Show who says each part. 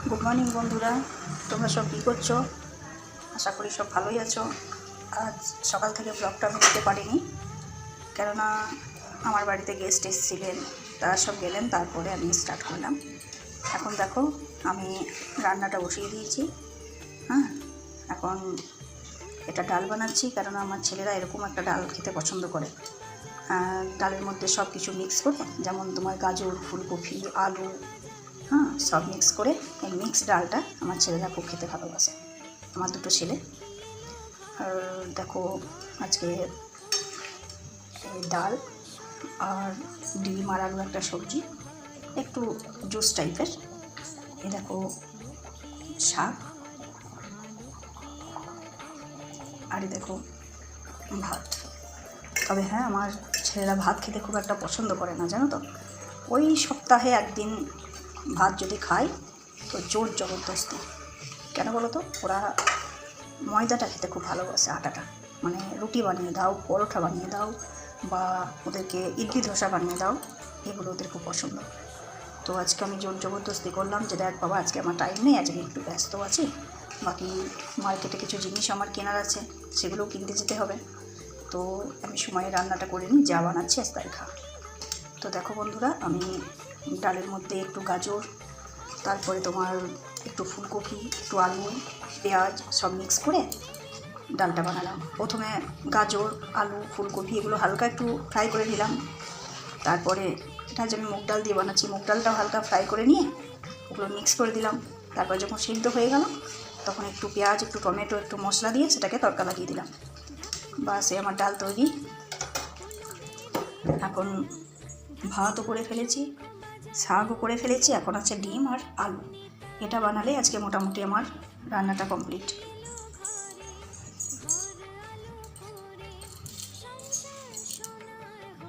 Speaker 1: Good morning বন্ধুরা, তোমরা সব কী করছো? আশা করি সব ভালোই আছো। আজ সকাল থেকে ব্লগটা আমি দিতে পারিনি, কেননা আমার বাড়িতে গেস্ট এসেছিলেন, তারা সব গেলেন, তারপরে আমি স্টার্ট করলাম। এখন দেখো আমি রান্নাটা বসিয়ে দিয়েছি। হ্যাঁ, এখন এটা ডাল বানাচ্ছি, কেননা আমার ছেলেরা এরকম একটা ডাল খেতে পছন্দ করে। ডালের মধ্যে সব কিছু মিক্স করে, যেমন তোমার গাজর, ফুলকপি, আলু, হ্যাঁ, সব মিক্স করে এই মিক্স ডালটা আমার ছেলেরা খুব খেতে ভালোবাসে, আমার দুটো ছেলে। আর দেখো আজকে এই ডাল আর ডিম আর আলু একটা সবজি, একটু জুস টাইপের। এ দেখো শাক, আর দেখো ভাত। তবে হ্যাঁ, আমার ছেলেরা ভাত খেতে খুব একটা পছন্দ করে না, জানো তো। ওই সপ্তাহে একদিন ভাত যদি খায় তো জোর জবরদস্তি। কেন বলো তো? ওরা ময়দাটা খেতে খুব ভালোবাসে, আটাটা। মানে রুটি বানিয়ে দাও, পরোটা বানিয়ে দাও, বা ওদেরকে ইডলি ধোসা বানিয়ে দাও, এগুলো ওদের খুব পছন্দ। তো আজকে আমি জোর জবরদস্তি করলাম যে দেখ বাবা, আজকে আমার টাইম নেই, আজকে একটু ব্যস্ত আছি, বাকি মার্কেটে কিছু জিনিস আমার কেনার আছে, সেগুলোও কিনতে যেতে হবে। তো আমি সময়ে রান্নাটা করে নিই, যা বানাচ্ছি আজ তাই খা। তো দেখো বন্ধুরা, আমি ডালের মধ্যে একটু গাজর, তারপরে তোমার একটু ফুলকপি, একটু আলু, পেঁয়াজ সব মিক্স করে ডালটা বানালাম। প্রথমে গাজর, আলু, ফুলকপি এগুলো হালকা একটু ফ্রাই করে নিলাম। তারপরে এটা যে আমি মুগ ডাল দিয়ে বানাচ্ছি, মুগ ডালটাও হালকা ফ্রাই করে নিয়ে ওগুলো মিক্স করে দিলাম। তারপর যখন সিদ্ধ হয়ে গেল, তখন একটু পেঁয়াজ, একটু টমেটো, একটু মশলা দিয়ে সেটাকে তড়কা লাগিয়ে দিলাম। বাস, আমার ডাল তৈরি। এখন ভাতও করে ফেলেছি, শাকও করে ফেলেছি, এখন আছে ডিম আর আলু। এটা বানালে আজকে মোটামুটি আমার রান্নাটা কমপ্লিট।